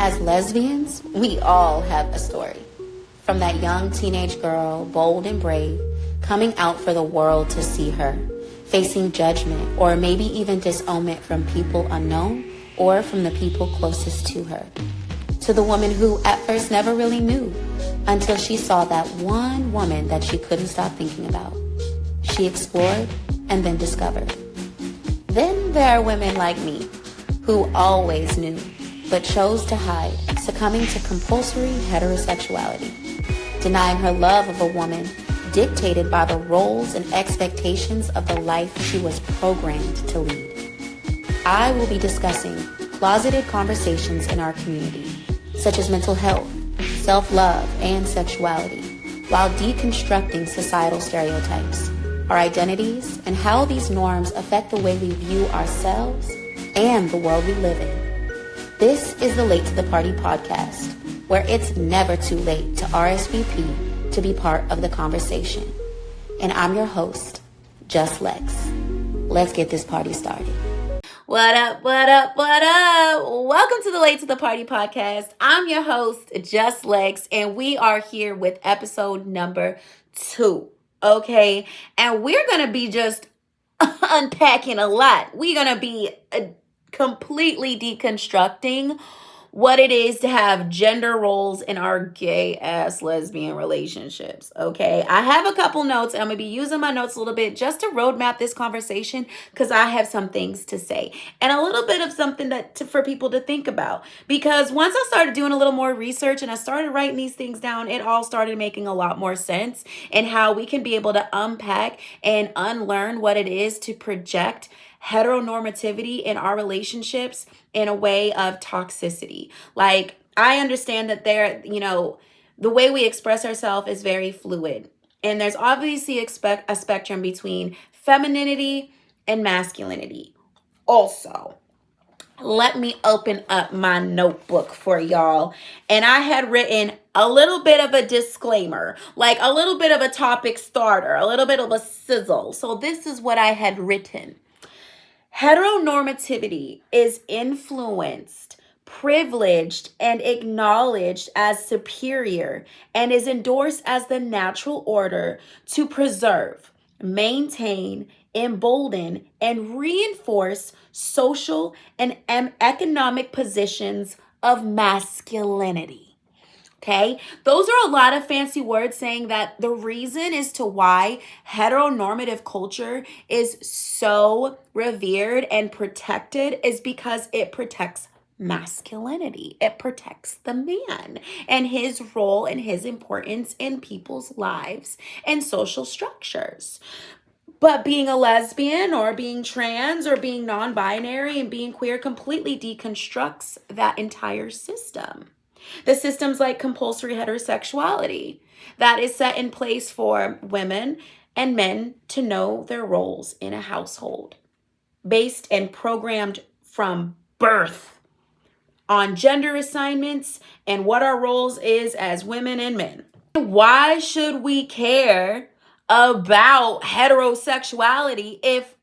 As lesbians, we all have a story. From that young teenage girl, bold and brave, coming out for the world to see her, facing judgment or maybe even disownment from people unknown or from the people closest to her. To the woman who at first never really knew until she saw that one woman that she couldn't stop thinking about. She explored and then discovered. Then there are women like me who always knew but chose to hide, succumbing to compulsory heterosexuality, denying her love of a woman dictated by the roles and expectations of the life she was programmed to lead. I will be discussing closeted conversations in our community, such as mental health, self-love, and sexuality, while deconstructing societal stereotypes, our identities, and how these norms affect the way we view ourselves and the world we live in. This is the Late to the Party podcast, where it's never too late to RSVP to be part of the conversation. And I'm your host, Just Lex. Let's get this party started. What up, what up, what up? Welcome to the Late to the Party podcast. I'm your host, Just Lex, and we are here with episode number 2, okay? And we're going to be just unpacking a lot. We're going to be completely deconstructing what it is to have gender roles in our gay ass lesbian relationships. Okay, I have a couple notes. I'm gonna be using my notes a little bit just to roadmap this conversation because I have some things to say and a little bit of something for people to think about. Because once I started doing a little more research and I started writing these things down, it all started making a lot more sense and how we can be able to unpack and unlearn what it is to project heteronormativity in our relationships in a way of toxicity. Like, I understand that the way we express ourselves is very fluid. And there's obviously a spectrum between femininity and masculinity. Also, let me open up my notebook for y'all. And I had written a little bit of a disclaimer, like a little bit of a topic starter, a little bit of a sizzle. So this is what I had written. Heteronormativity is influenced, privileged, and acknowledged as superior and is endorsed as the natural order to preserve, maintain, embolden, and reinforce social and economic positions of masculinity. Okay, those are a lot of fancy words saying that the reason as to why heteronormative culture is so revered and protected is because it protects masculinity. It protects the man and his role and his importance in people's lives and social structures. But being a lesbian or being trans or being non-binary and being queer completely deconstructs that entire system. The systems like compulsory heterosexuality that is set in place for women and men to know their roles in a household, based and programmed from birth on gender assignments and what our roles is as women and men. Why should we care about heterosexuality if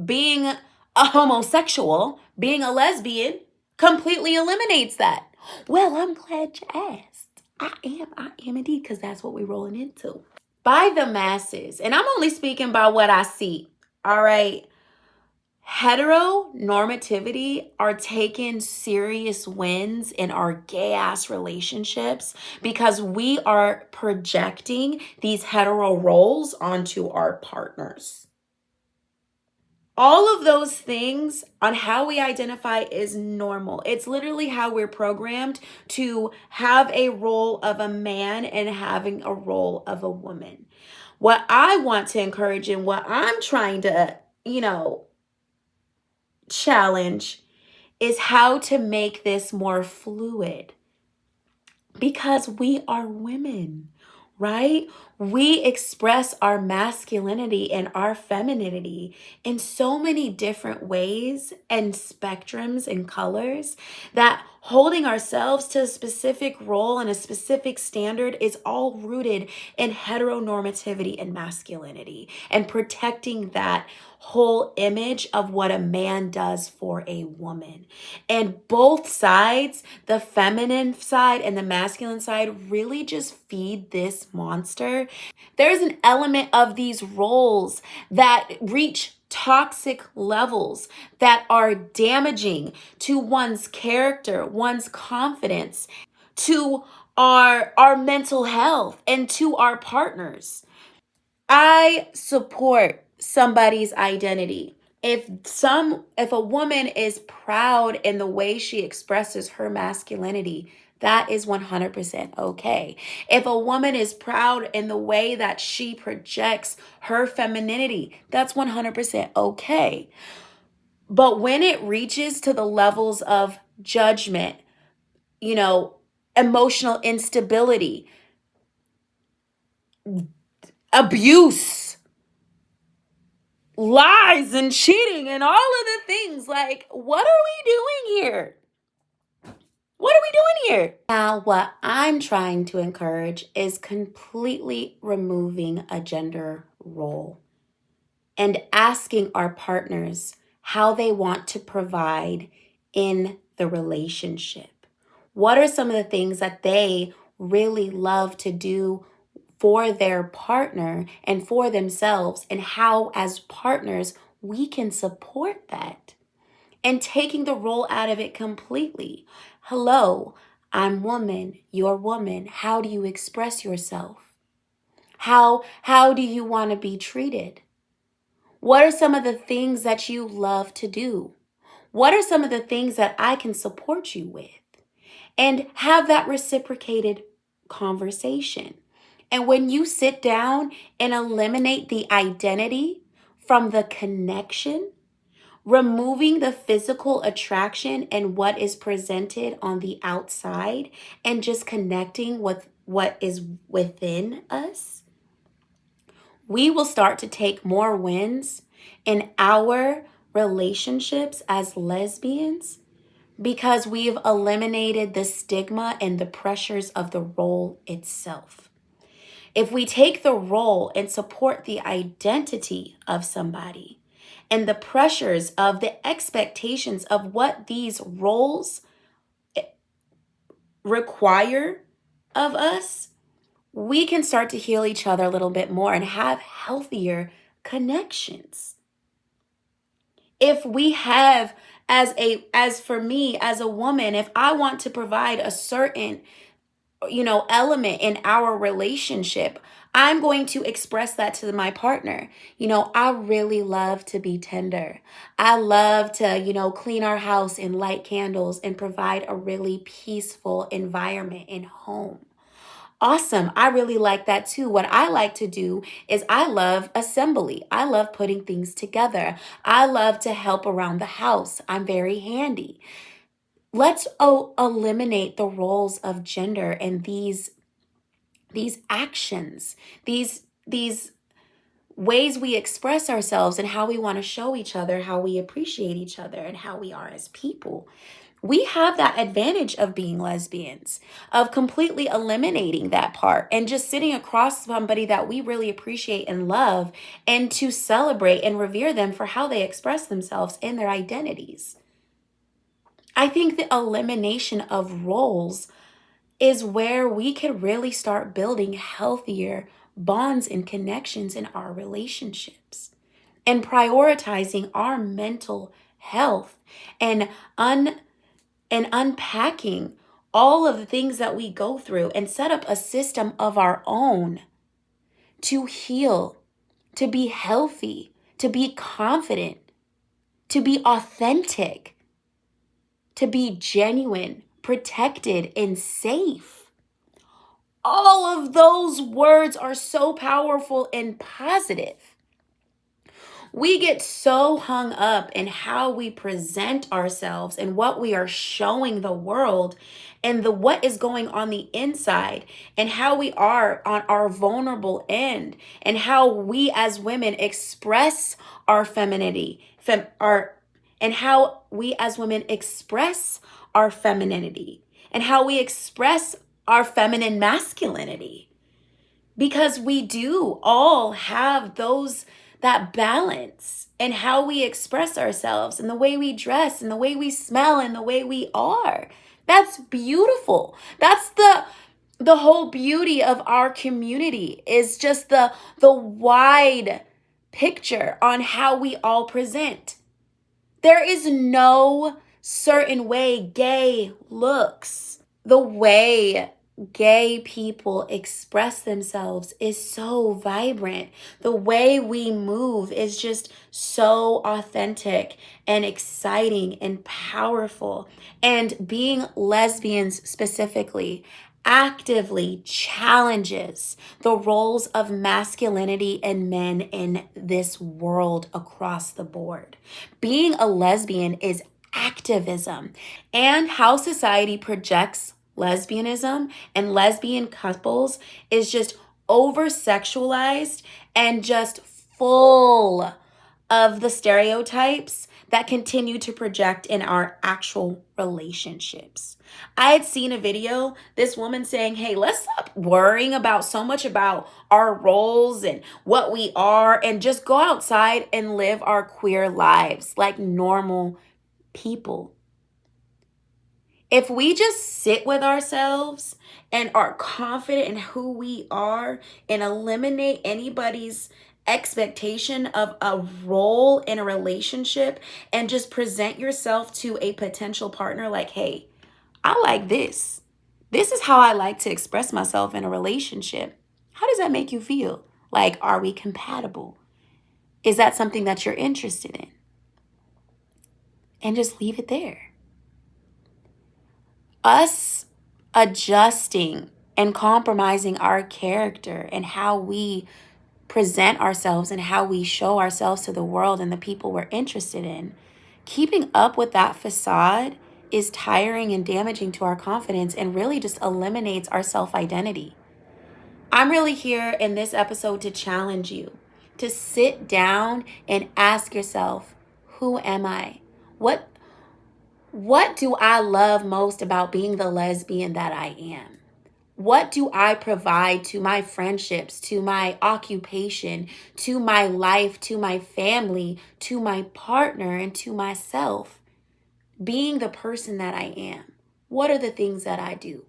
being a homosexual, being a lesbian, completely eliminates that? Well, I'm glad you asked. I am indeed, because that's what we're rolling into. By the masses, and I'm only speaking by what I see, all right? Heteronormativity are taking serious wins in our gay-ass relationships because we are projecting these hetero roles onto our partners. All of those things on how we identify is normal. It's literally how we're programmed to have a role of a man and having a role of a woman. What I want to encourage and what I'm trying to, challenge is how to make this more fluid. Because we are women, right? We express our masculinity and our femininity in so many different ways and spectrums and colors that Holding ourselves to a specific role and a specific standard is all rooted in heteronormativity and masculinity, and protecting that whole image of what a man does for a woman. And both sides, the feminine side and the masculine side, really just feed this monster. There's an element of these roles that reach toxic levels that are damaging to one's character, one's confidence, to our mental health, and to our partners. I support somebody's identity. If a woman is proud in the way she expresses her masculinity, that is 100% okay. If a woman is proud in the way that she projects her femininity, that's 100% okay. But when it reaches to the levels of judgment, emotional instability, abuse, lies and cheating and all of the things, like, what are we doing here? What are we doing here? Now, what I'm trying to encourage is completely removing a gender role and asking our partners how they want to provide in the relationship. What are some of the things that they really love to do for their partner and for themselves, and how as partners we can support that, and taking the role out of it completely. Hello, I'm woman, you're woman. How do you express yourself? How do you want to be treated? What are some of the things that you love to do? What are some of the things that I can support you with? And have that reciprocated conversation. And when you sit down and eliminate the identity from the connection, removing the physical attraction and what is presented on the outside, and just connecting with what is within us, we will start to take more wins in our relationships as lesbians, because we've eliminated the stigma and the pressures of the role itself. If we take the role and support the identity of somebody and the pressures of the expectations of what these roles require of us, we can start to heal each other a little bit more and have healthier connections. If we have, as for me, as a woman, if I want to provide a certain element in our relationship, I'm going to express that to my partner. I really love to be tender. I love to, clean our house and light candles and provide a really peaceful environment and home. Awesome. I really like that too. What I like to do is I love assembly. I love putting things together. I love to help around the house. I'm very handy. Let's eliminate the roles of gender and these actions, these ways we express ourselves and how we want to show each other, how we appreciate each other, and how we are as people. We have that advantage of being lesbians, of completely eliminating that part and just sitting across somebody that we really appreciate and love, and to celebrate and revere them for how they express themselves in their identities. I think the elimination of roles is where we can really start building healthier bonds and connections in our relationships, and prioritizing our mental health, and unpacking all of the things that we go through, and set up a system of our own to heal, to be healthy, to be confident, to be authentic, to be genuine, protected, and safe. All of those words are so powerful and positive. We get so hung up in how we present ourselves and what we are showing the world, and what is going on the inside, and how we are on our vulnerable end, and how we as women express our femininity, and how we as women express our femininity and how we express our feminine masculinity. Because we do all have that balance in how we express ourselves and the way we dress and the way we smell and the way we are. That's beautiful. That's the whole beauty of our community, is just the wide picture on how we all present. There is no certain way gay looks. The way gay people express themselves is so vibrant. The way we move is just so authentic and exciting and powerful. And being lesbians specifically actively challenges the roles of masculinity and men in this world across the board. Being a lesbian is activism, and how society projects lesbianism and lesbian couples is just over sexualized and just full of the stereotypes that continue to project in our actual relationships. I had seen a video, this woman saying, hey, let's stop worrying about so much about our roles and what we are, and just go outside and live our queer lives like normal people. If we just sit with ourselves and are confident in who we are and eliminate anybody's expectation of a role in a relationship and just present yourself to a potential partner like, hey, I like this. This is how I like to express myself in a relationship. How does that make you feel? Like, are we compatible? Is that something that you're interested in? And just leave it there. Us adjusting and compromising our character and how we present ourselves and how we show ourselves to the world and the people we're interested in, keeping up with that facade is tiring and damaging to our confidence and really just eliminates our self-identity. I'm really here in this episode to challenge you to sit down and ask yourself, who am I? What do I love most about being the lesbian that I am? What do I provide to my friendships, to my occupation, to my life, to my family, to my partner, and to myself? Being the person that I am. What are the things that I do?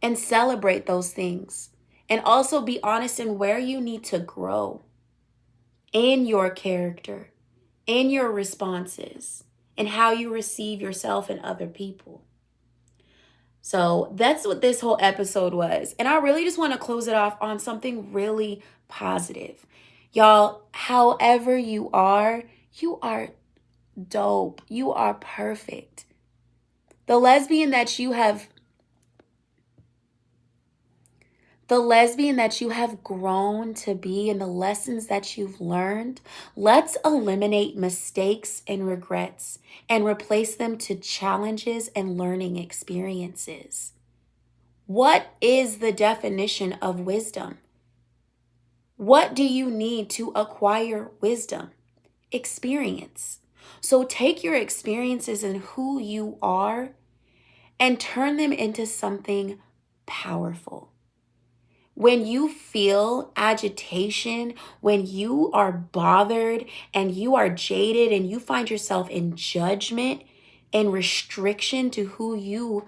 And celebrate those things. And also be honest in where you need to grow in your character, in your responses, and how you receive yourself and other people. So that's what this whole episode was. And I really just want to close it off on something really positive. Y'all, however you are dope. You are perfect. The lesbian that you have grown to be and the lessons that you've learned, let's eliminate mistakes and regrets and replace them to challenges and learning experiences. What is the definition of wisdom? What do you need to acquire wisdom? Experience. So take your experiences and who you are and turn them into something powerful. When you feel agitation, when you are bothered and you are jaded and you find yourself in judgment and restriction to who you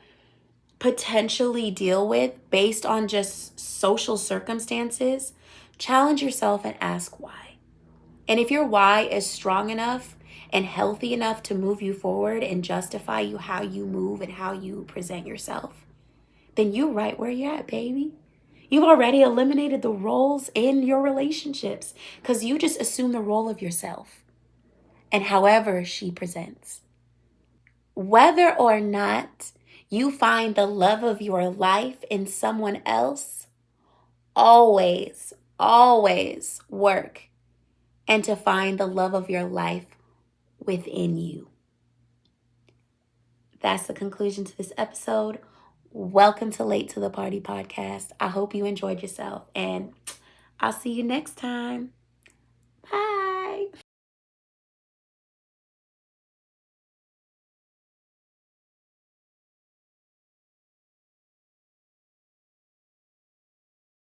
potentially deal with based on just social circumstances, challenge yourself and ask why. And if your why is strong enough and healthy enough to move you forward and justify you how you move and how you present yourself, then you're right where you're at, baby. You've already eliminated the roles in your relationships because you just assume the role of yourself and however she presents. Whether or not you find the love of your life in someone else, always, always work and to find the love of your life within you. That's the conclusion to this episode. Welcome to Late to the Party podcast. I hope you enjoyed yourself and I'll see you next time. Bye.